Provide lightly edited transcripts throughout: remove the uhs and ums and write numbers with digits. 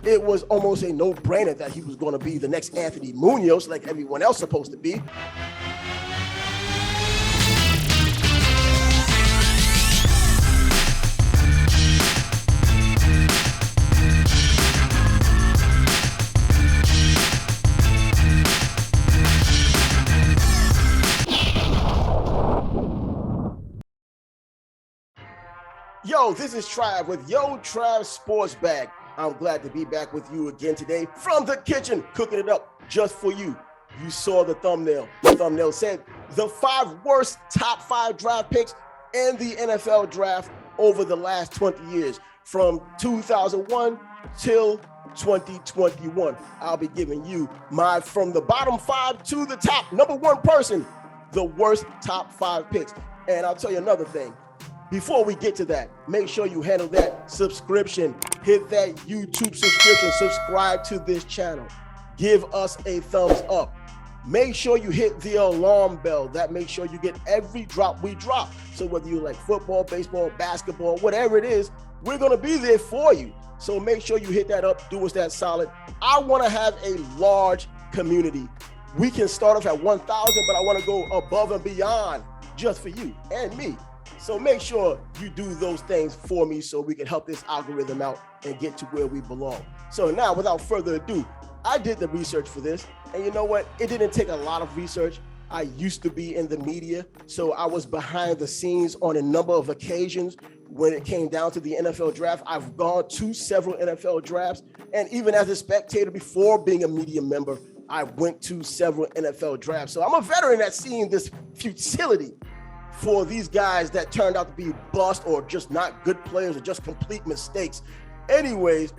it was almost a no-brainer that he was going to be the next Anthony Munoz like everyone else supposed to be. Yo, this is Trav with Trav Sports Bag. I'm glad to be back with you again today from the kitchen, cooking it up just for you. You saw the thumbnail. The thumbnail said the 5 worst top 5 draft picks in the NFL draft over the last 20 years, from 2001 till 2021. I'll be giving you my from the bottom 5 to the top, number 1 person, the worst top 5 picks. And I'll tell you another thing. Before we get to that, make sure you handle that subscription. Hit that YouTube subscription. Subscribe to this channel. Give us a thumbs up. Make sure you hit the alarm bell. That makes sure you get every drop we drop. So whether you like football, baseball, basketball, whatever it is, we're going to be there for you. So make sure you hit that up. Do us that solid. I want to have a large community. We can start off at 1,000, but I want to go above and beyond just for you and me. So make sure you do those things for me so we can help this algorithm out and get to where we belong. So now, without further ado, I did the research for this. And you know what? It didn't take a lot of research. I used to be in the media, so I was behind the scenes on a number of occasions when it came down to the NFL draft. I've gone to several NFL drafts. And even as a spectator before being a media member, I went to several NFL drafts. So I'm a veteran at seeing this futility for these guys that turned out to be bust or just not good players or just complete mistakes. Anyways,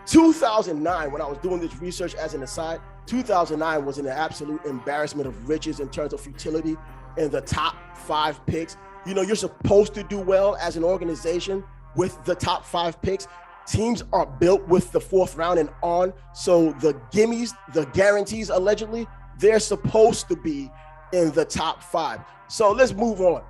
2009, when I was doing this research as an aside, 2009 was an absolute embarrassment of riches in terms of futility in the top 5 picks. You know, you're supposed to do well as an organization with the top 5 picks. Teams are built with the 4th round and on. So the gimmies, the guarantees, allegedly, they're supposed to be in the top 5. So let's move on.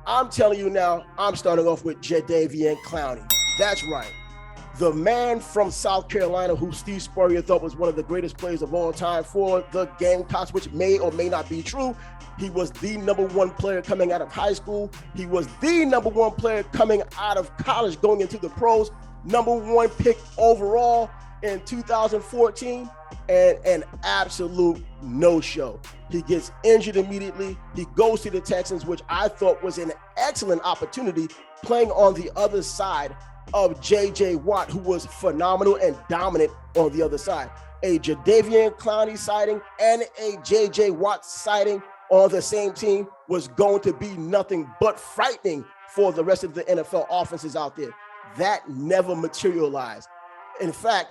I'm telling you now, I'm starting off with Davie Clowney. That's right. The man from South Carolina who Steve Spurrier thought was one of the greatest players of all time for the Gamecocks, which may or may not be true. He was the number 1 player coming out of high school. He was the number 1 player coming out of college, going into the pros, number 1 pick overall in 2014, and an absolute no-show. He gets injured immediately. He goes to the Texans, which I thought was an excellent opportunity, playing on the other side of J.J. Watt, who was phenomenal and dominant on the other side. A Davie Clowney sighting and a J.J. Watt sighting on the same team was going to be nothing but frightening for the rest of the NFL offenses out there. That never materialized. In fact,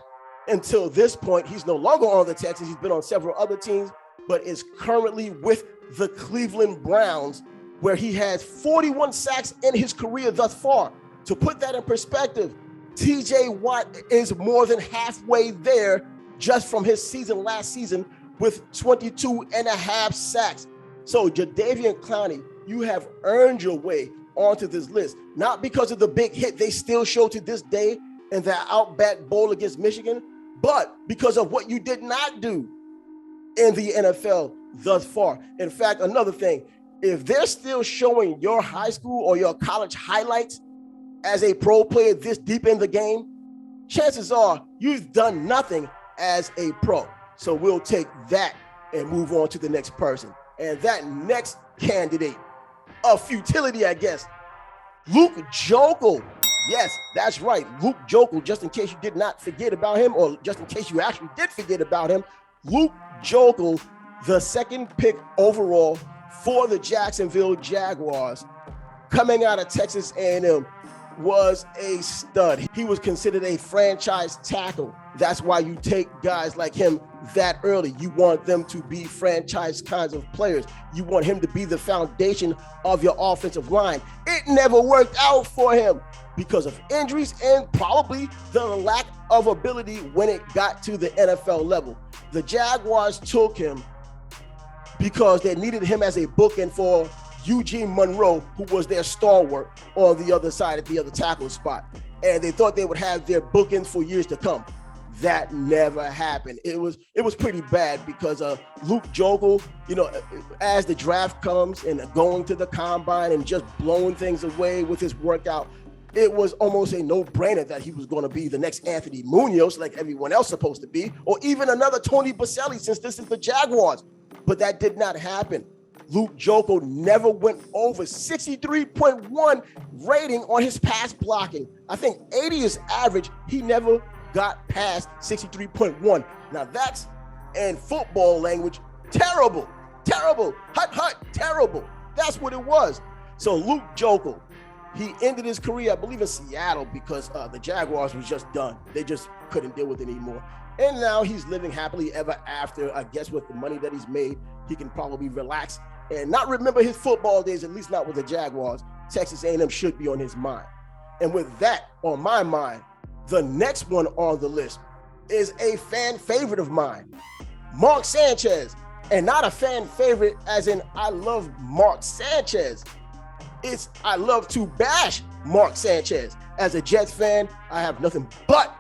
until this point, he's no longer on the Texans. He's been on several other teams, but is currently with the Cleveland Browns, where he has 41 sacks in his career thus far. To put that in perspective, TJ Watt is more than halfway there just from his season last season with 22 and a half sacks. So Davie Clowney, you have earned your way onto this list, not because of the big hit they still show to this day in that Outback Bowl against Michigan, but because of what you did not do in the NFL thus far. In fact, another thing, if they're still showing your high school or your college highlights as a pro player this deep in the game, chances are you've done nothing as a pro. So we'll take that and move on to the next person. And that next candidate of futility, I guess, Luke Joeckel. Yes, that's right. Luke Joeckel, just in case you did not forget about him, or just in case you actually did forget about him, Luke Joeckel, the 2nd pick overall for the Jacksonville Jaguars, coming out of Texas A&M, was a stud. He was considered a franchise tackle. That's why you take guys like him that early. You want them to be franchise kinds of players. You want him to be the foundation of your offensive line. It never worked out for him because of injuries and probably the lack of ability when it got to the NFL level. The Jaguars took him because they needed him as a bookend for Eugene Monroe, who was their stalwart on the other side at the other tackle spot. and they thought they would have their bookends for years to come. That never happened. It was pretty bad because Luke Joeckel, as the draft comes and going to the combine and just blowing things away with his workout, it was almost a no-brainer that he was going to be the next Anthony Munoz, like everyone else supposed to be, or even another Tony Baselli, since this is the Jaguars. But that did not happen. Luke Joeckel never went over 63.1 rating on his pass blocking. I think 80 is average. He never got past 63.1. Now that's, in football language, terrible, terrible. That's what it was. So Luke Joeckel, he ended his career, I believe, in Seattle because the Jaguars was just done. They just couldn't deal with it anymore. And now he's living happily ever after. I guess with the money that he's made, he can probably relax and not remember his football days, at least not with the Jaguars. Texas A&M should be on his mind. And with that on my mind, the next one on the list is a fan favorite of mine, Mark Sanchez. And not a fan favorite as in I love Mark Sanchez. It's I love to bash Mark Sanchez. As a Jets fan, I have nothing but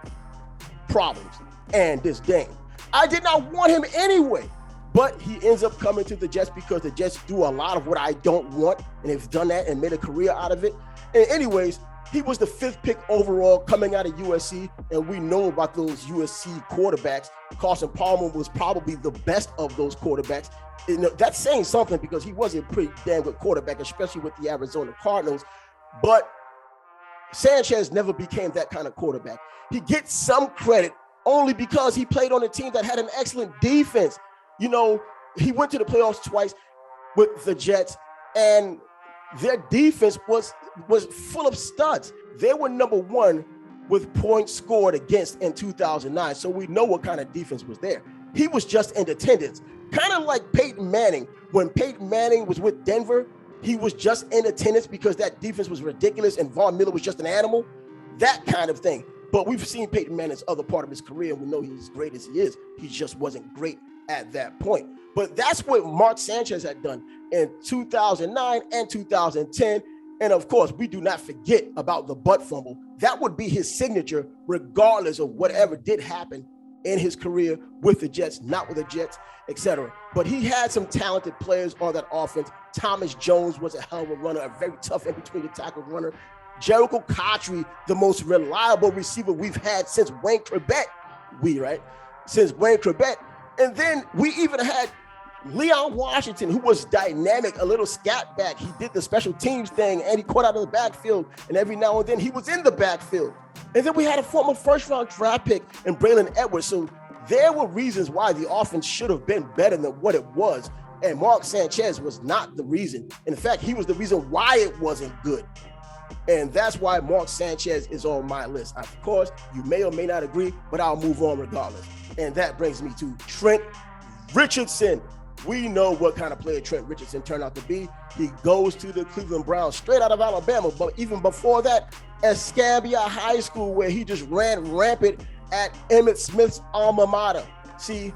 problems and disdain. I did not want him anyway, but he ends up coming to the Jets because the Jets do a lot of what I don't want, and they've done that and made a career out of it. And anyways, he was the 5th pick overall coming out of USC, and we know about those USC quarterbacks. Carson Palmer was probably the best of those quarterbacks. That's saying something because he was a pretty damn good quarterback, especially with the Arizona Cardinals. But Sanchez never became that kind of quarterback. He gets some credit only because he played on a team that had an excellent defense. He went to the playoffs twice with the Jets, and their defense was full of studs. They were number 1 with points scored against in 2009. So we know what kind of defense was there. He was just in attendance, kind of like Peyton Manning. When Peyton Manning was with Denver, he was just in attendance because that defense was ridiculous and Von Miller was just an animal, that kind of thing. But we've seen Peyton Manning's other part of his career, and we know he's great as he is. He just wasn't great at that point. But that's what Mark Sanchez had done in 2009 and 2010. And of course, we do not forget about the butt fumble. That would be his signature, regardless of whatever did happen in his career with the Jets, not with the Jets, etc. But he had some talented players on that offense. Thomas Jones was a hell of a runner, a very tough in-between the tackle runner. Jericho Cotchery, the most reliable receiver we've had since Wayne Corbett. Since Wayne Corbett. And then we even had Leon Washington, who was dynamic, a little scat back. He did the special teams thing, and he caught out of the backfield, and every now and then he was in the backfield. And then we had a former first-round draft pick in Braylon Edwards. So there were reasons why the offense should have been better than what it was, and Mark Sanchez was not the reason. In fact, he was the reason why it wasn't good. And that's why Mark Sanchez is on my list. Of course, you may or may not agree, but I'll move on regardless. And that brings me to Trent Richardson. We know what kind of player Trent Richardson turned out to be. He goes to the Cleveland Browns straight out of Alabama. But even before that, Escambia High School, where he just ran rampant at Emmitt Smith's alma mater. See,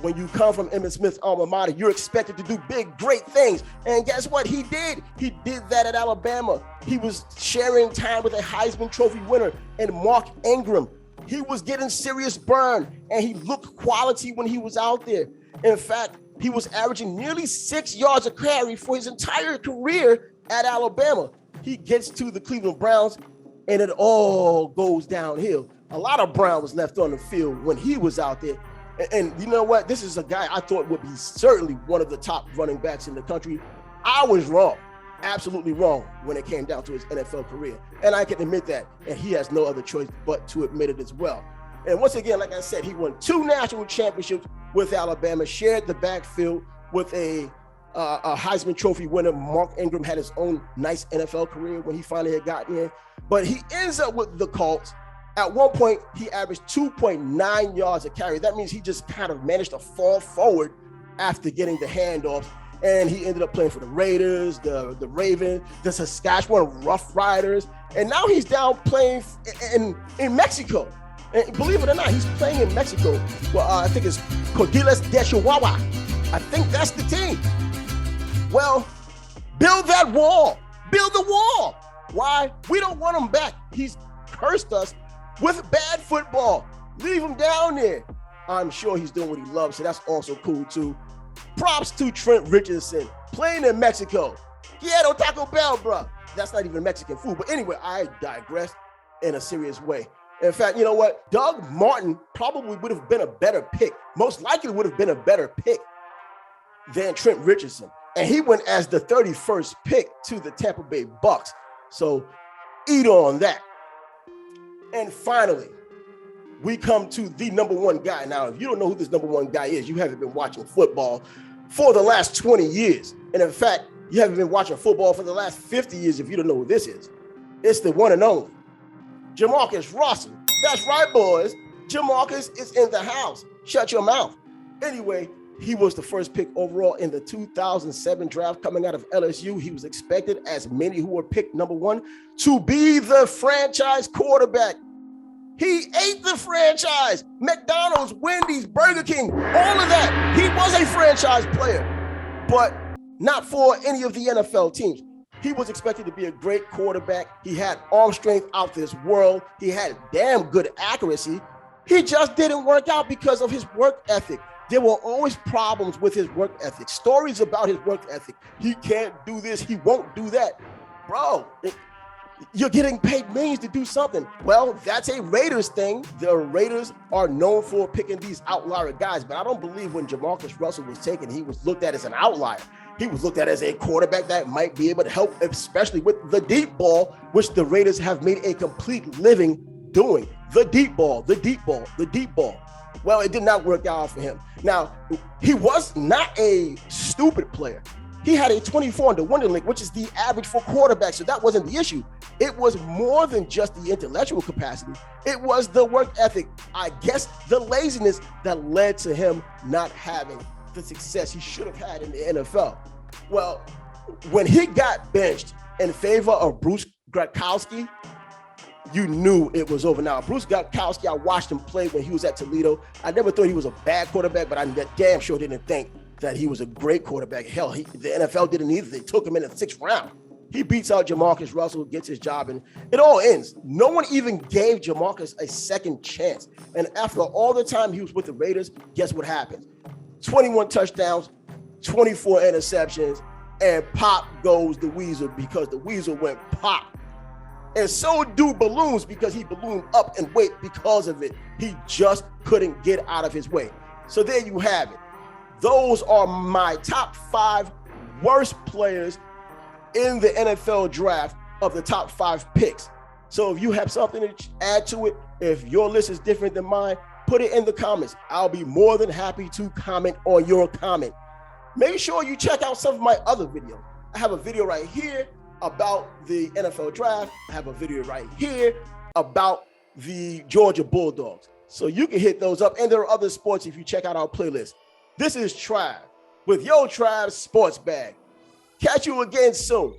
when you come from Emmitt Smith's alma mater, you're expected to do big, great things. And guess what? He did. He did that at Alabama. He was sharing time with a Heisman Trophy winner and Mark Ingram. He was getting serious burn, and he looked quality when he was out there. In fact, he was averaging nearly 6 yards a carry for his entire career at Alabama. He gets to the Cleveland Browns, and it all goes downhill. A lot of Brown was left on the field when he was out there. And you know what? This is a guy I thought would be certainly one of the top running backs in the country. I was wrong, absolutely wrong when it came down to his NFL career. And I can admit that, and he has no other choice but to admit it as well. And once again, like I said, he won 2 national championships with Alabama, shared the backfield with a Heisman Trophy winner. Mark Ingram had his own nice NFL career when he finally had gotten in. But he ends up with the Colts. At one point, he averaged 2.9 yards a carry. That means he just kind of managed to fall forward after getting the handoffs. And he ended up playing for the Raiders, the Ravens, the Saskatchewan Rough Riders. And now he's down playing in Mexico. And believe it or not, he's playing in Mexico. Well, I think it's Codiles de Chihuahua. I think that's the team. Well, build that wall. Build the wall. Why? We don't want him back. He's cursed us with bad football. Leave him down there. I'm sure he's doing what he loves, so that's also cool too. Props to Trent Richardson, playing in Mexico. Quiero Taco Bell, bro. That's not even Mexican food. But anyway, I digress in a serious way. In fact, you know what? Doug Martin probably would have been a better pick. Most likely would have been a better pick than Trent Richardson. And he went as the 31st pick to the Tampa Bay Bucks. So eat on that. And finally, we come to the number one guy. Now, if you don't know who this number one guy is, you haven't been watching football for the last 20 years. And in fact, you haven't been watching football for the last 50 years if you don't know who this is. It's the one and only Jamarcus Russell. That's right, boys. Jamarcus is in the house. Shut your mouth. Anyway, he was the first pick overall in the 2007 draft coming out of LSU. He was expected, as many who were picked number one, to be the franchise quarterback. He ate the franchise. McDonald's, Wendy's, Burger King, all of that. He was a franchise player, but not for any of the NFL teams. He was expected to be a great quarterback. He had arm strength out this world. He had damn good accuracy. He just didn't work out because of his work ethic. There were always problems with his work ethic, stories about his work ethic. He can't do this. He won't do that. Bro, you're getting paid millions to do something. Well, that's a Raiders thing. The Raiders are known for picking these outlier guys, but I don't believe when Jamarcus Russell was taken, he was looked at as an outlier. He was looked at as a quarterback that might be able to help, especially with the deep ball, which the Raiders have made a complete living doing. The deep ball, the deep ball, the deep ball. Well, it did not work out for him. Now, he was not a stupid player. He had a 24 on the Wonderlic, which is the average for quarterbacks, so that wasn't the issue. It was more than just the intellectual capacity. It was the work ethic, I guess the laziness that led to him not having the success he should have had in the NFL. Well, when he got benched in favor of Bruce Gronkowski, you knew it was over. Now, Bruce Gronkowski, I watched him play when he was at Toledo. I never thought he was a bad quarterback, but I damn sure didn't think that he was a great quarterback. Hell, the NFL didn't either. They took him in the 6th round. He beats out Jamarcus Russell, gets his job, and it all ends. No one even gave Jamarcus a second chance. And after all the time he was with the Raiders, guess what happened? 21 touchdowns, 24 interceptions, and pop goes the Weasel, because the Weasel went pop. And so do balloons, because he ballooned up in weight because of it. He just couldn't get out of his way. So there you have it. Those are my top 5 worst players in the NFL draft of the top 5 picks. So if you have something to add to it, if your list is different than mine, put it in the comments. I'll be more than happy to comment on your comment. Make sure you check out some of my other videos. I have a video right here about the NFL draft. I have a video right here about the Georgia Bulldogs. So you can hit those up. And there are other sports if you check out our playlist. This is Trav with Yo Trav Sports Bag. Catch you again soon.